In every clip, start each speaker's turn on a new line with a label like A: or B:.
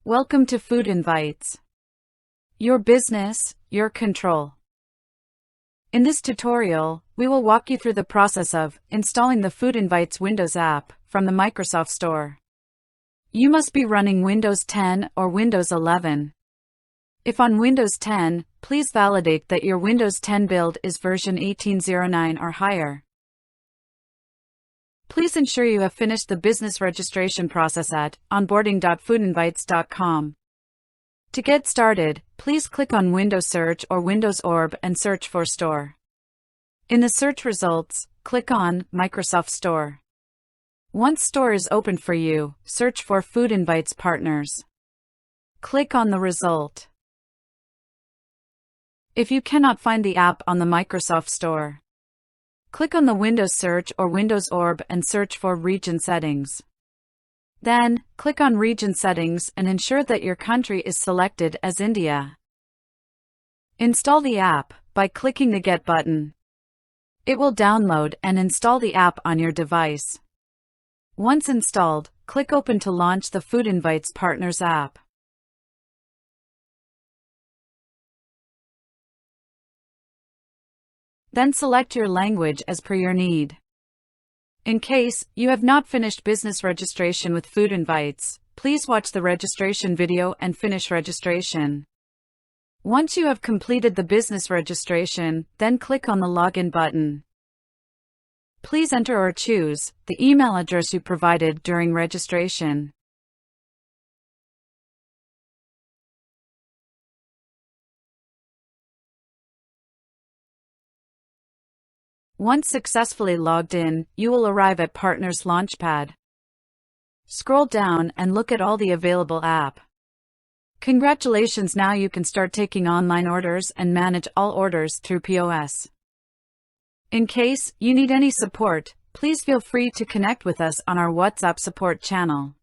A: Welcome to FoodInvites. Your business, your control. In this tutorial, we will walk you through the process of installing the FoodInvites Windows app from the Microsoft Store. You must be running Windows 10 or Windows 11. If on Windows 10, please validate that your Windows 10 build is version 1809 or higher. Please ensure you have finished the business registration process at onboarding.foodinvites.com. To get started, please click on Windows Search or Windows Orb and search for Store. In the search results, click on Microsoft Store. Once Store is open for you, search for FoodInvites Partners. Click on the result. If you cannot find the app on the Microsoft Store, click on the Windows Search or Windows Orb and search for Region Settings. Then, click on Region Settings and ensure that your country is selected as India. Install the app by clicking the Get button. It will download and install the app on your device. Once installed, click Open to launch the FoodInvites Partners App. Then select your language as per your need. In case you have not finished business registration with FoodInvites, please watch the registration video and finish registration. Once you have completed the business registration, then click on the Login button. Please enter or choose the email address you provided during registration. Once successfully logged in, you will arrive at Partners Launchpad. Scroll down and look at all the available app. Congratulations, now you can start taking online orders and manage all orders through POS. In case you need any support, please feel free to connect with us on our WhatsApp support channel.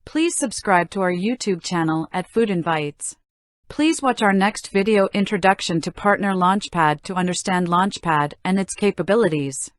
A: Please subscribe to our YouTube channel at FoodInvites. Please watch our next video introduction to Partner Launchpad to understand Launchpad and its capabilities.